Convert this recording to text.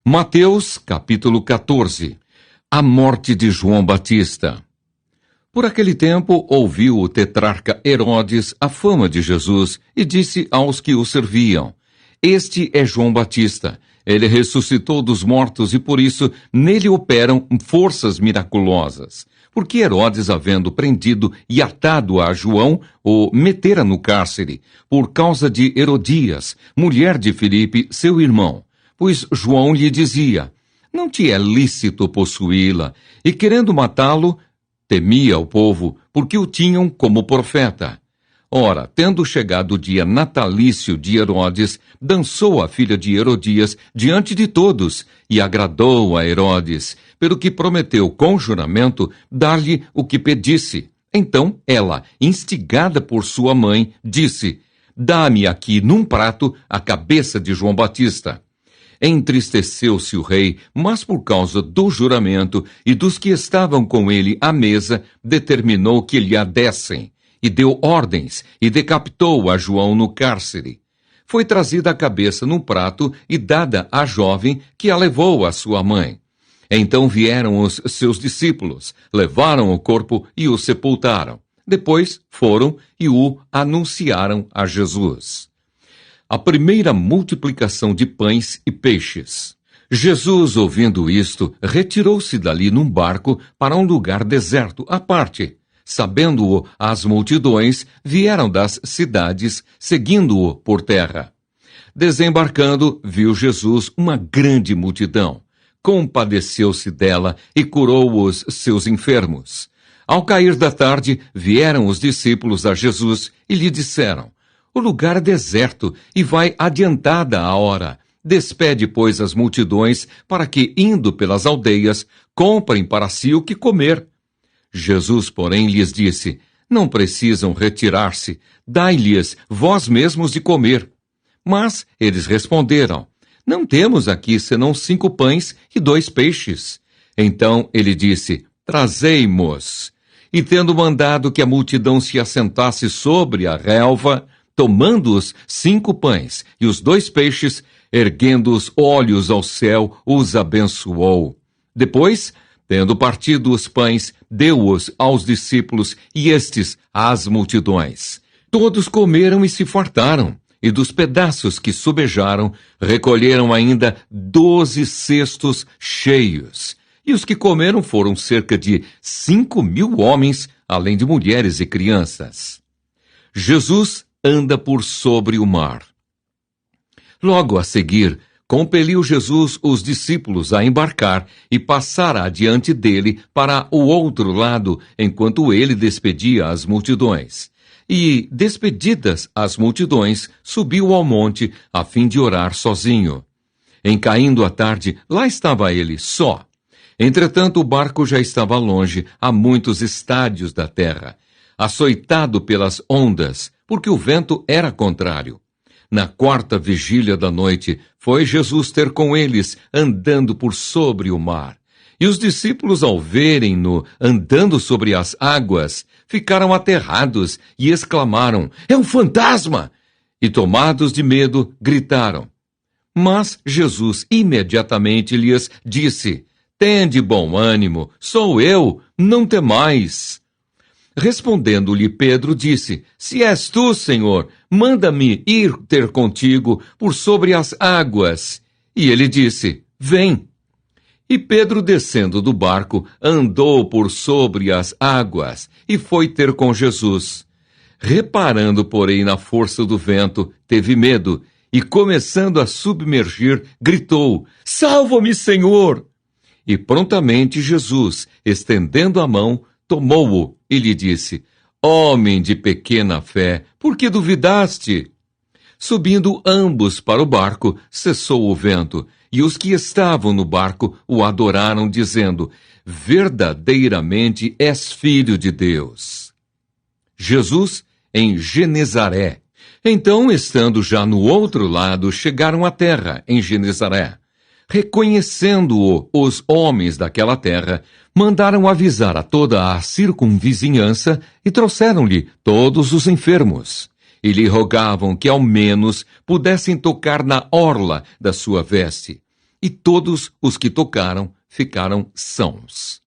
Mateus, capítulo 14. A morte de João Batista. Por aquele tempo, ouviu o tetrarca Herodes a fama de Jesus e disse aos que o serviam: Este é João Batista. Ele ressuscitou dos mortos e por isso nele operam forças miraculosas. Porque Herodes, havendo prendido e atado a João, o metera no cárcere, por causa de Herodias, mulher de Filipe, seu irmão. Pois João lhe dizia: Não te é lícito possuí-la. E querendo matá-lo, temia o povo, porque o tinham como profeta. Ora, tendo chegado o dia natalício de Herodes, dançou a filha de Herodias diante de todos, e agradou a Herodes, pelo que prometeu com juramento dar-lhe o que pedisse. Então ela, instigada por sua mãe, disse: Dá-me aqui num prato a cabeça de João Batista. Entristeceu-se o rei, mas por causa do juramento e dos que estavam com ele à mesa, determinou que lhe a dessem, e deu ordens, e decapitou a João no cárcere. Foi trazida a cabeça num prato e dada à jovem, que a levou à sua mãe. Então vieram os seus discípulos, levaram o corpo e o sepultaram. Depois foram e o anunciaram a Jesus. A primeira multiplicação de pães e peixes. Jesus, ouvindo isto, retirou-se dali num barco para um lugar deserto à parte. Sabendo-o, as multidões vieram das cidades, seguindo-o por terra. Desembarcando, viu Jesus uma grande multidão. Compadeceu-se dela e curou os seus enfermos. Ao cair da tarde, vieram os discípulos a Jesus e lhe disseram: O lugar é deserto e vai adiantada a hora. Despede, pois, as multidões, para que, indo pelas aldeias, comprem para si o que comer. Jesus, porém, lhes disse: Não precisam retirar-se, dai-lhes vós mesmos de comer. Mas eles responderam: Não temos aqui senão 5 pães e 2 peixes. Então ele disse: Trazei-mos. E tendo mandado que a multidão se assentasse sobre a relva, tomando os 5 pães e os 2 peixes, erguendo os olhos ao céu, os abençoou. Depois, tendo partido os pães, deu-os aos discípulos e estes às multidões. Todos comeram e se fartaram, e dos pedaços que sobejaram, recolheram ainda 12 cestos cheios. E os que comeram foram cerca de 5.000 homens, além de mulheres e crianças. Jesus anda por sobre o mar. Logo a seguir, compeliu Jesus os discípulos a embarcar e passar adiante dele para o outro lado, enquanto ele despedia as multidões. E, despedidas as multidões, subiu ao monte, a fim de orar sozinho. Em caindo a tarde, lá estava ele, só. Entretanto, o barco já estava longe, a muitos estádios da terra, açoitado pelas ondas, porque o vento era contrário. Na 4ª vigília da noite, foi Jesus ter com eles, andando por sobre o mar. E os discípulos, ao verem-no andando sobre as águas, ficaram aterrados e exclamaram: É um fantasma! E, tomados de medo, gritaram. Mas Jesus imediatamente lhes disse: Tende bom ânimo, sou eu, não temais. Respondendo-lhe Pedro, disse: Se és tu, Senhor, manda-me ir ter contigo por sobre as águas. E ele disse: Vem. E Pedro, descendo do barco, andou por sobre as águas e foi ter com Jesus. Reparando, porém, na força do vento, teve medo e, começando a submergir, gritou: Salva-me, Senhor! E prontamente Jesus, estendendo a mão, tomou-o e lhe disse: Homem de pequena fé, por que duvidaste? Subindo ambos para o barco, cessou o vento, e os que estavam no barco o adoraram, dizendo: Verdadeiramente és filho de Deus. Jesus em Genezaré. Então, estando já no outro lado, chegaram à terra, em Genezaré. Reconhecendo-o, os homens daquela terra mandaram avisar a toda a circunvizinhança e trouxeram-lhe todos os enfermos. E lhe rogavam que ao menos pudessem tocar na orla da sua veste. e todos os que tocaram ficaram sãos.